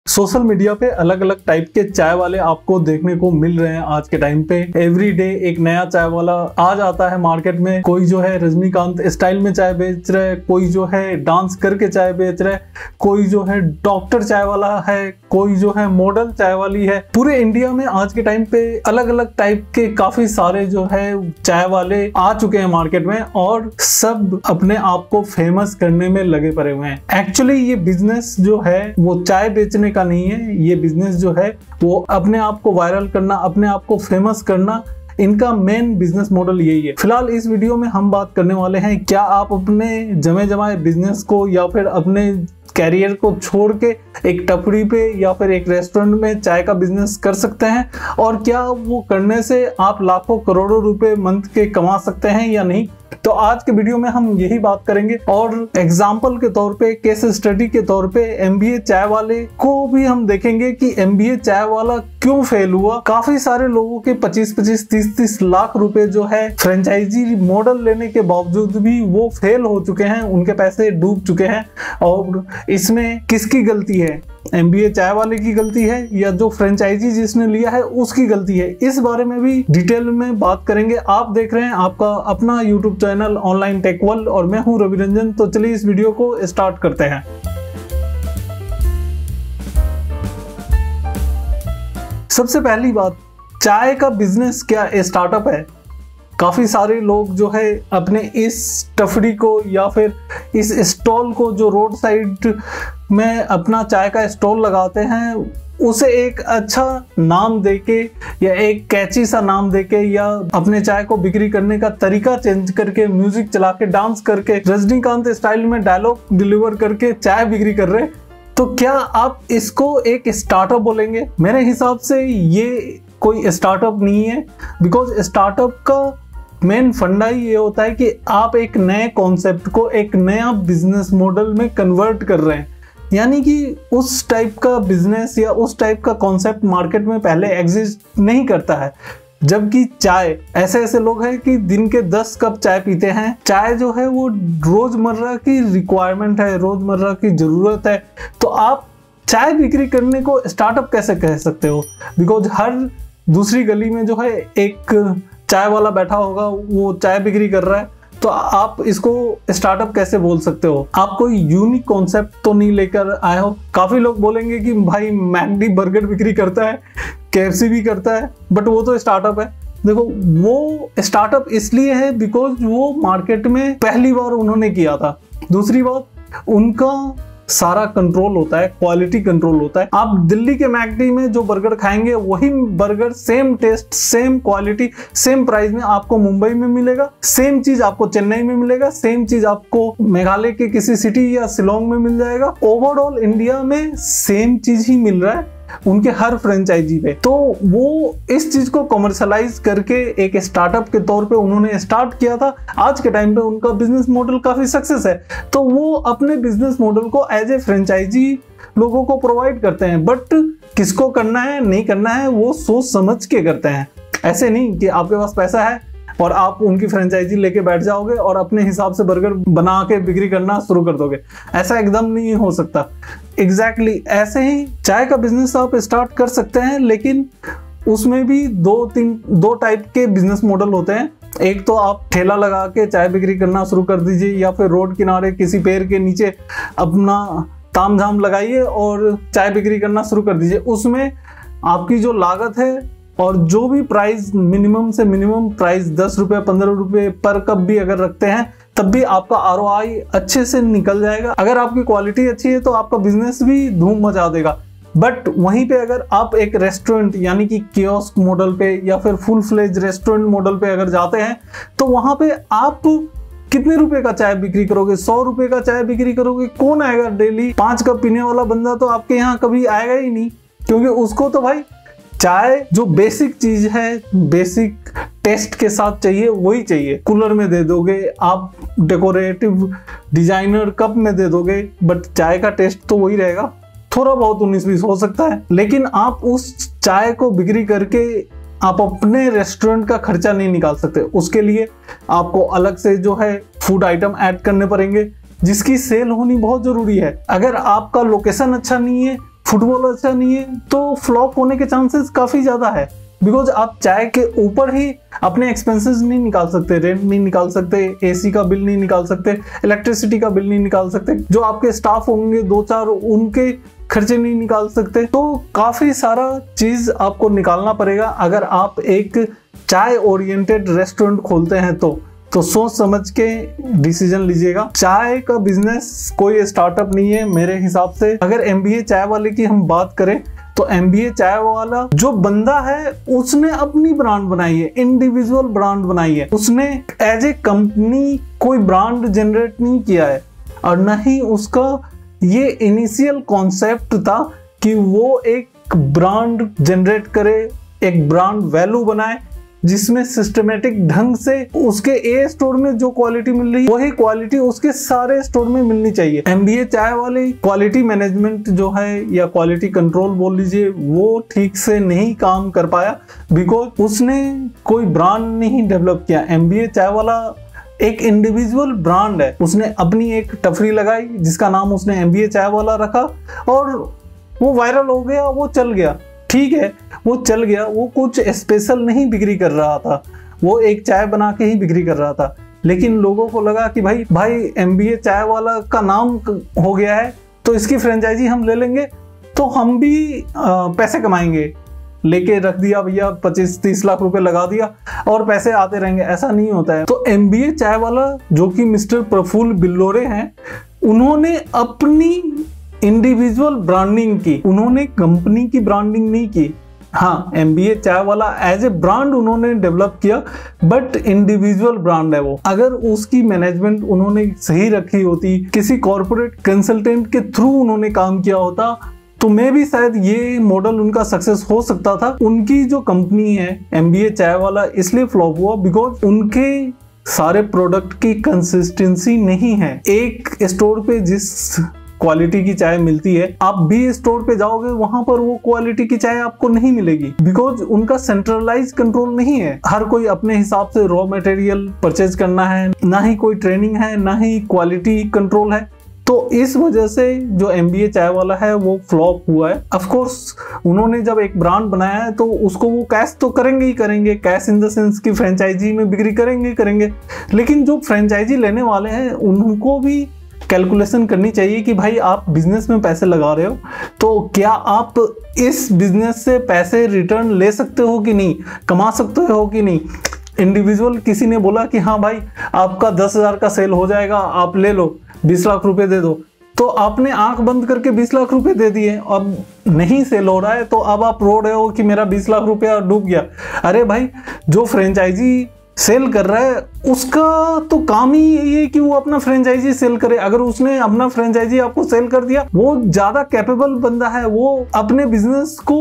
Social media पे अलग अलग टाइप के चाय वाले आपको देखने को मिल रहे हैं। आज के टाइम पे एवरी डे एक नया चाय वाला आ जाता है मार्केट में। कोई जो है रजनीकांत स्टाइल में चाय बेच रहा है, कोई जो है डांस करके चाय बेच रहा है, कोई जो है डॉक्टर चाय वाला है, कोई जो है मॉडल चाय वाली है। पूरे इंडिया में आज के टाइम पे अलग अलग टाइप के काफी सारे जो है चाय वाले आ चुके हैं मार्केट में और सब अपने आप को फेमस करने में लगे पड़े हुए हैं। एक्चुअली ये बिजनेस जो है वो चाय बेचने का नहीं है। ये बिजनेस जो है वो अपने आप को वायरल करना, अपने आप को फेमस करना, इनका मेन बिजनेस मॉडल यही है। फिलहाल इस वीडियो में हम बात करने वाले हैं, क्या आप अपने जमे जमाए बिजनेस को या फिर अपने कैरियर को छोड़ के एक टपरी पे या फिर एक रेस्टोरेंट में चाय का बिजनेस कर सकते हैं और क्या वो करने से आप लाखों करोड़ों रुपए मंथ के कमा सकते हैं या नहीं। तो आज के वीडियो में हम यही बात करेंगे और एग्जाम्पल के तौर पे, केस स्टडी के तौर पे एमबीए चाय वाले को भी हम देखेंगे कि एमबीए चाय वाला क्यों फेल हुआ। काफी सारे लोगों के 25-25, 30-30 लाख रुपए जो है फ्रेंचाइजी मॉडल लेने के बावजूद भी वो फेल हो चुके हैं, उनके पैसे डूब चुके हैं। और इसमें किसकी गलती है, एमबीए चाय वाले की गलती है या जो फ्रेंचाइजी जिसने लिया है उसकी गलती है, इस बारे में भी डिटेल में बात करेंगे। आप देख रहे हैं आपका अपना YouTube channel online tech world और मैं हूं रवि रंजन। तो चलिए इस वीडियो को स्टार्ट करते हैं। सबसे पहली बात, चाय का बिजनेस क्या स्टार्टअप है। काफी सारे लोग जो है अपने इस टफड़ी को या फिर इस स्टॉल को जो रोड साइड में अपना चाय का स्टॉल लगाते हैं उसे एक अच्छा नाम देके या एक कैची सा नाम देके या अपने चाय को बिक्री करने का तरीका चेंज करके, म्यूजिक चला के, डांस करके, रजनीकांत स्टाइल में डायलॉग डिलीवर करके चाय बिक्री कर रहे। तो क्या आप इसको एक स्टार्टअप बोलेंगे? मेरे हिसाब से ये कोई स्टार्टअप नहीं है। बिकॉज स्टार्टअप का मेन फंडा ही ये होता है कि आप एक नए कॉन्सेप्ट को एक नया बिजनेस मॉडल में कन्वर्ट कर रहे हैं, यानी कि उस टाइप का बिजनेस या उस टाइप का कॉन्सेप्ट मार्केट में पहले एग्जिस्ट नहीं करता है। जबकि चाय, ऐसे ऐसे लोग हैं कि दिन के 10 कप चाय पीते हैं। चाय जो है वो रोजमर्रा की रिक्वायरमेंट है, रोजमर्रा की जरूरत है। तो आप चाय बिक्री करने को स्टार्टअप कैसे कह सकते हो? बिकॉज हर दूसरी गली में जो है एक चाय वाला बैठा होगा, वो चाय बिक्री कर रहा है, तो आप इसको स्टार्टअप कैसे बोल सकते हो? आप कोई यूनिक कॉन्सेप्ट तो नहीं लेकर आए हो। काफी लोग बोलेंगे कि भाई मैकडी बर्गर बिक्री करता है, केएफसी भी करता है, बट वो तो स्टार्टअप है। देखो, वो स्टार्टअप इसलिए है बिकॉज वो मार्केट में पहली बार उन्होंने किया था। दूसरी बात, उनका सारा कंट्रोल होता है, क्वालिटी कंट्रोल होता है। आप दिल्ली के मैकडी में जो बर्गर खाएंगे वही burger same taste, same quality, same price में आपको मुंबई में मिलेगा। सेम चीज आपको चेन्नई में मिलेगा, सेम चीज आपको मेघालय के किसी सिटी या शिलोंग में मिल जाएगा। ओवरऑल इंडिया में सेम चीज ही मिल रहा है उनके हर फ्रेंचाइजी पे। तो वो इस चीज को कमर्शलाइज करके एक स्टार्टअप के तौर पे उन्होंने स्टार्ट किया था। आज के टाइम पे उनका बिजनेस मॉडल काफी सक्सेस है, तो वो अपने बिजनेस मॉडल को एज ए फ्रेंचाइजी लोगों को प्रोवाइड करते हैं। बट किसको करना है, नहीं करना है, वो सोच समझ के करते हैं। ऐसे नहीं कि आपके पास पैसा है और आप उनकी फ्रेंचाइजी लेके बैठ जाओगे और अपने हिसाब से बर्गर बना के बिक्री करना शुरू कर दोगे। ऐसा एकदम नहीं हो सकता। एग्जैक्टली ऐसे ही चाय का बिजनेस आप स्टार्ट कर सकते हैं, लेकिन उसमें भी दो टाइप के बिजनेस मॉडल होते हैं। एक तो आप ठेला लगा के चाय बिक्री करना शुरू कर दीजिए या फिर रोड किनारे किसी पेड़ के नीचे अपना ताम झाम लगाइए और चाय बिक्री करना शुरू कर दीजिए। उसमें आपकी जो लागत है और जो भी प्राइस, मिनिमम से मिनिमम प्राइस 10 रुपये 15 रुपये पर कप भी अगर रखते हैं तब भी आपका ROI अच्छे से निकल जाएगा। अगर आपकी क्वालिटी अच्छी है तो आपका बिजनेस भी धूम मचा देगा। बट वहीं पे अगर आप एक रेस्टोरेंट यानी कि कियोस्क मॉडल पे या फिर फुल फ्लेज रेस्टोरेंट मॉडल पे अगर जाते हैं तो वहां पे आप कितने रुपए का चाय बिक्री करोगे? 100 रुपए का चाय बिक्री करोगे? कौन आएगा? डेली 5 कप पीने वाला बंदा तो आपके यहाँ कभी आएगा ही नहीं, क्योंकि उसको तो भाई चाय जो बेसिक चीज है, बेसिक टेस्ट के साथ चाहिए, वही चाहिए। कूलर में दे दोगे आप, डेकोरेटिव डिजाइनर कप में दे दोगे, बट चाय का टेस्ट तो वही रहेगा। थोड़ा बहुत 19-20 हो सकता है, लेकिन आप उस चाय को बिक्री करके आप अपने रेस्टोरेंट का खर्चा नहीं निकाल सकते। उसके लिए आपको अलग से जो है फूड आइटम ऐड करने पड़ेंगे, जिसकी सेल होनी बहुत जरूरी है। अगर आपका लोकेशन अच्छा नहीं है, फुटबॉल अच्छा नहीं है तो फ्लॉप होने के चांसेस काफी ज्यादा है। बिकॉज आप चाय के ऊपर ही अपने एक्सपेंसेस नहीं निकाल सकते, रेंट नहीं निकाल सकते, एसी का बिल नहीं निकाल सकते, इलेक्ट्रिसिटी का बिल नहीं निकाल सकते, जो आपके स्टाफ होंगे 2-4 उनके खर्चे नहीं निकाल सकते। तो काफी सारा चीज आपको निकालना पड़ेगा अगर आप एक चाय ओरिएंटेड रेस्टोरेंट खोलते हैं तो सोच समझ के डिसीजन लीजिएगा। चाय का बिजनेस कोई स्टार्टअप नहीं है मेरे हिसाब से। अगर एमबीए चाय वाले की हम बात करें तो एमबीए चाय वाला जो बंदा है उसने अपनी ब्रांड बनाई है, इंडिविजुअल ब्रांड बनाई है। उसने एज ए कंपनी कोई ब्रांड जनरेट नहीं किया है और न ही उसका ये इनिशियल कॉन्सेप्ट था कि वो एक ब्रांड जनरेट करे, एक ब्रांड वैल्यू बनाए जिसमें सिस्टमेटिक ढंग से उसके ए स्टोर में जो क्वालिटी मिल रही है वही क्वालिटी उसके सारे स्टोर में मिलनी चाहिए। एमबीए चाय वाले क्वालिटी मैनेजमेंट जो है या क्वालिटी कंट्रोल बोल लीजिए वो ठीक से नहीं काम कर पाया बिकॉज उसने कोई ब्रांड नहीं डेवलप किया। एमबीए चाय वाला एक इंडिविजुअल ब्रांड है, उसने अपनी एक टफरी लगाई जिसका नाम उसने एमबीए चाय वाला रखा और वो वायरल हो गया, वो चल गया। ठीक है, वो चल गया, वो कुछ स्पेशल नहीं बिक्री कर रहा था, वो एक चाय बना के ही बिक्री कर रहा था। लेकिन लोगों को लगा कि भाई एमबीए चाय वाला का नाम हो गया है तो इसकी फ्रेंचाइजी हम ले लेंगे तो हम भी पैसे कमाएंगे। लेके रख दिया भैया, 25-30 लाख रुपए लगा दिया और पैसे आते रहेंगे। ऐसा नहीं होता है। तो एमबीए चाय वाला जो कि मिस्टर प्रफुल्ल बिल्लोरे हैं, उन्होंने अपनी इंडिविजुअल ब्रांडिंग की, उन्होंने कंपनी की ब्रांडिंग नहीं की। हाँ, एमबीए चाय वाला एज ए ब्रांड उन्होंने डेवलप किया बट इंडिविजुअल ब्रांड है वो। अगर उसकी मैनेजमेंट उन्होंने सही रखी होती, किसी कॉर्पोरेट कंसल्टेंट के थ्रू उन्होंने काम किया होता तो मैं भी शायद ये मॉडल उनका सक्सेस हो सकता था। उनकी जो कंपनी है एमबीए चाय वाला इसलिए फ्लॉप हुआ बिकॉज उनके सारे प्रोडक्ट की कंसिस्टेंसी नहीं है। एक स्टोर पे जिस क्वालिटी की चाय मिलती है आप भी स्टोर पे जाओगे वहां पर वो क्वालिटी की चाय आपको नहीं मिलेगी बिकॉज उनका सेंट्रलाइज कंट्रोल नहीं है। हर कोई अपने हिसाब से रॉ मटेरियल परचेज करना है, ना ही कोई ट्रेनिंग है, ना ही क्वालिटी कंट्रोल है। तो इस वजह से जो एमबीए चाय वाला है वो फ्लॉप हुआ है। ऑफ कोर्स उन्होंने जब एक ब्रांड बनाया है तो उसको वो कैश तो करेंगे ही करेंगे, कैश इन द सेंस की फ्रेंचाइजी में बिक्री करेंगे। लेकिन जो फ्रेंचाइजी लेने वाले हैं उनको भी कैलकुलेशन करनी चाहिए कि भाई आप बिजनेस में पैसे लगा रहे हो तो क्या आप इस बिजनेस से पैसे रिटर्न ले सकते हो कि नहीं, कमा सकते हो कि नहीं। इंडिविजुअल किसी ने बोला कि हाँ भाई आपका 10,000 का सेल हो जाएगा, आप ले लो, 20 लाख रुपए दे दो, तो आपने आंख बंद करके 20 लाख रुपए दे दिए। अब नहीं सेल हो रहा है तो अब आप रो रहे हो कि मेरा 20 लाख रुपया डूब गया। अरे भाई, जो फ्रेंचाइजी सेल कर रहा है उसका तो काम ही यही है कि वो अपना फ्रेंचाइजी सेल करे। अगर उसने अपना फ्रेंचाइजी आपको सेल कर दिया, वो ज्यादा कैपेबल बंदा है, वो अपने बिजनेस को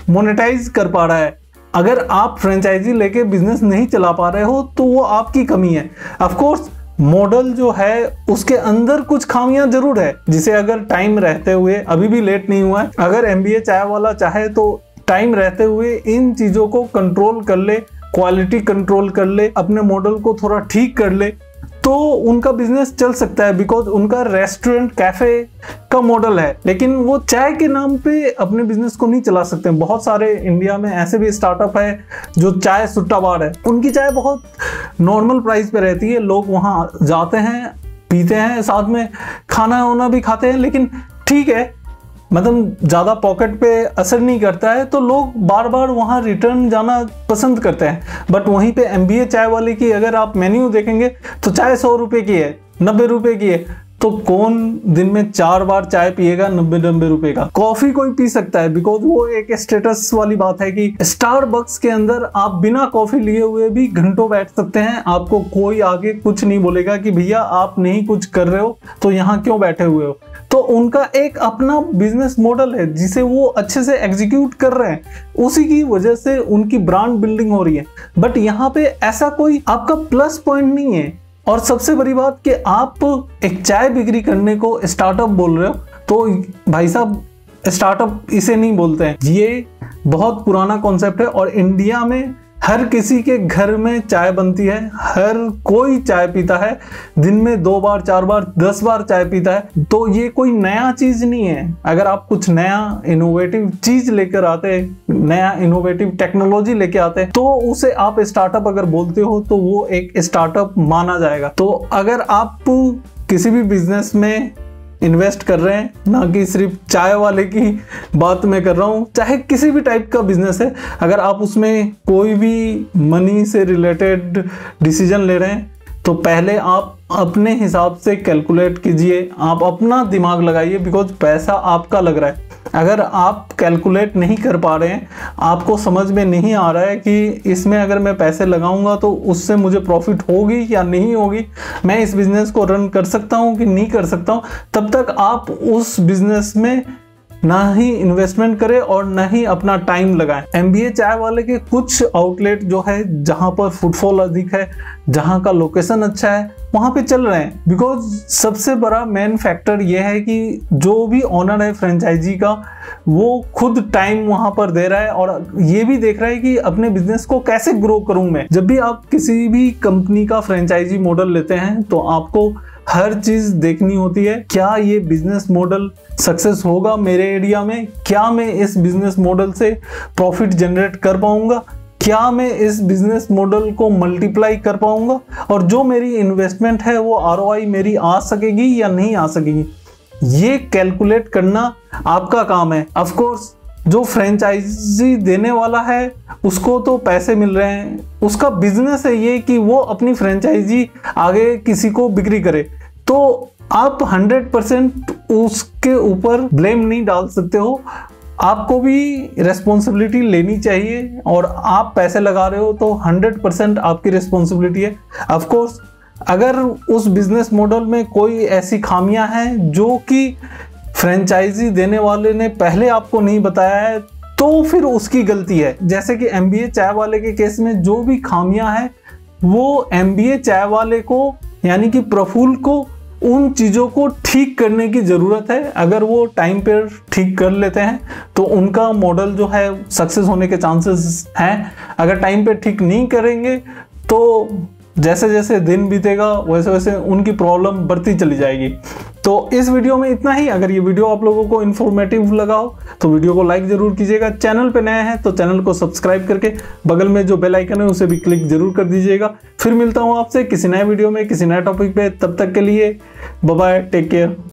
मोनेटाइज कर पा रहा है। अगर आप फ्रेंचाइजी लेके बिजनेस नहीं चला पा रहे हो तो वो आपकी कमी है। ऑफ कोर्स मॉडल जो है उसके अंदर कुछ खामियां जरूर है जिसे अगर टाइम रहते हुए, अभी भी लेट नहीं हुआ है, अगर एमबीए चाय वाला चाहे तो टाइम रहते हुए इन चीजों को कंट्रोल कर ले, क्वालिटी कंट्रोल कर ले, अपने मॉडल को थोड़ा ठीक कर ले तो उनका बिजनेस चल सकता है बिकॉज उनका रेस्टोरेंट कैफे का मॉडल है। लेकिन वो चाय के नाम पे अपने बिजनेस को नहीं चला सकते। बहुत सारे इंडिया में ऐसे भी स्टार्टअप है जो चाय सुट्टा बार है, उनकी चाय बहुत नॉर्मल प्राइस पे रहती है, लोग वहां जाते हैं, पीते हैं, साथ में खाना वाना भी खाते हैं, लेकिन ठीक है, मतलब ज्यादा पॉकेट पे असर नहीं करता है तो लोग बार बार वहां रिटर्न जाना पसंद करते हैं। बट वहीं पे एमबीए चाय वाले की अगर आप मेन्यू देखेंगे तो चाय 100 रुपए की है, 90 रुपए की है, तो कौन दिन में 4 बार चाय पिएगा 90 रुपए का। कॉफी कोई पी सकता है बिकॉज वो एक स्टेटस वाली बात है कि स्टारबक्स के अंदर आप बिना कॉफी लिए हुए भी घंटों बैठ सकते हैं, आपको कोई आगे कुछ नहीं बोलेगा कि भैया आप नहीं कुछ कर रहे हो तो यहाँ क्यों बैठे हुए हो। तो उनका एक अपना बिजनेस मॉडल है जिसे वो अच्छे से एग्जीक्यूट कर रहे हैं, उसी की वजह से उनकी ब्रांड बिल्डिंग हो रही है। बट यहाँ पे ऐसा कोई आपका प्लस पॉइंट नहीं है। और सबसे बड़ी बात कि आप एक चाय बिक्री करने को स्टार्टअप बोल रहे हो तो भाई साहब स्टार्टअप इसे नहीं बोलते हैं, ये बहुत पुराना कॉन्सेप्ट है और इंडिया में हर किसी के घर में चाय बनती है, हर कोई चाय पीता है, दिन में 2 बार 4 बार 10 बार चाय पीता है। तो ये कोई नया चीज नहीं है। अगर आप कुछ नया इनोवेटिव चीज लेकर आते, नया इनोवेटिव टेक्नोलॉजी लेके आते, तो उसे आप स्टार्टअप अगर बोलते हो तो वो एक स्टार्टअप माना जाएगा। तो अगर आप किसी भी बिजनेस में इन्वेस्ट कर रहे हैं, ना कि सिर्फ चाय वाले की बात मैं कर रहा हूँ, चाहे किसी भी टाइप का बिजनेस है, अगर आप उसमें कोई भी मनी से रिलेटेड डिसीजन ले रहे हैं तो पहले आप अपने हिसाब से कैलकुलेट कीजिए, आप अपना दिमाग लगाइए, बिकॉज पैसा आपका लग रहा है। अगर आप कैलकुलेट नहीं कर पा रहे हैं, आपको समझ में नहीं आ रहा है कि इसमें अगर मैं पैसे लगाऊंगा तो उससे मुझे प्रॉफिट होगी या नहीं होगी, मैं इस बिजनेस को रन कर सकता हूं कि नहीं कर सकता हूं, तब तक आप उस बिजनेस में ना ही इन्वेस्टमेंट करें और ना ही अपना टाइम लगाएं। MBA चाय वाले के कुछ आउटलेट जो है जहां पर फुटफॉल अधिक है, जहां का लोकेशन अच्छा है, वहां पे चल रहे हैं। बिकॉज सबसे बड़ा मेन फैक्टर यह है कि जो भी ओनर है फ्रेंचाइजी का, वो खुद टाइम वहां पर दे रहा है और ये भी देख रहा है कि अपने बिजनेस को कैसे ग्रो करूं मैं। जब भी आप किसी भी कंपनी का फ्रेंचाइजी मॉडल लेते हैं तो आपको हर चीज देखनी होती है। क्या ये बिजनेस मॉडल सक्सेस होगा मेरे एरिया में? क्या मैं इस बिजनेस मॉडल से प्रॉफिट जनरेट कर पाऊंगा? क्या मैं इस बिजनेस मॉडल को मल्टीप्लाई कर पाऊंगा? और जो मेरी इन्वेस्टमेंट है वो ROI मेरी आ सकेगी या नहीं आ सकेगी? ये कैलकुलेट करना आपका काम है। ऑफ कोर्स जो फ्रेंचाइजी देने वाला है उसको तो पैसे मिल रहे हैं, उसका बिजनेस है ये कि वो अपनी फ्रेंचाइजी आगे किसी को बिक्री करे। तो आप 100% उसके ऊपर ब्लेम नहीं डाल सकते हो, आपको भी रेस्पॉन्सिबिलिटी लेनी चाहिए। और आप पैसे लगा रहे हो तो 100% आपकी रिस्पॉन्सिबिलिटी है। ऑफ कोर्स अगर उस बिजनेस मॉडल में कोई ऐसी खामियां हैं जो कि फ्रेंचाइजी देने वाले ने पहले आपको नहीं बताया है, तो फिर उसकी गलती है। जैसे कि MBA चाय वाले के केस में जो भी खामियां हैं वो MBA चाय वाले को यानी कि प्रफुल्ल को उन चीज़ों को ठीक करने की ज़रूरत है। अगर वो टाइम पर ठीक कर लेते हैं तो उनका मॉडल जो है सक्सेस होने के चांसेस हैं। अगर टाइम पे ठीक नहीं करेंगे तो जैसे जैसे दिन बीतेगा वैसे वैसे उनकी प्रॉब्लम बढ़ती चली जाएगी। तो इस वीडियो में इतना ही। अगर ये वीडियो आप लोगों को इन्फॉर्मेटिव लगा हो तो वीडियो को लाइक जरूर कीजिएगा। चैनल पे नए हैं तो चैनल को सब्सक्राइब करके बगल में जो बेल आइकन है उसे भी क्लिक जरूर कर दीजिएगा। फिर मिलता हूँ आपसे किसी नए वीडियो में किसी नए टॉपिक पे। तब तक के लिए बाय बाय, टेक केयर।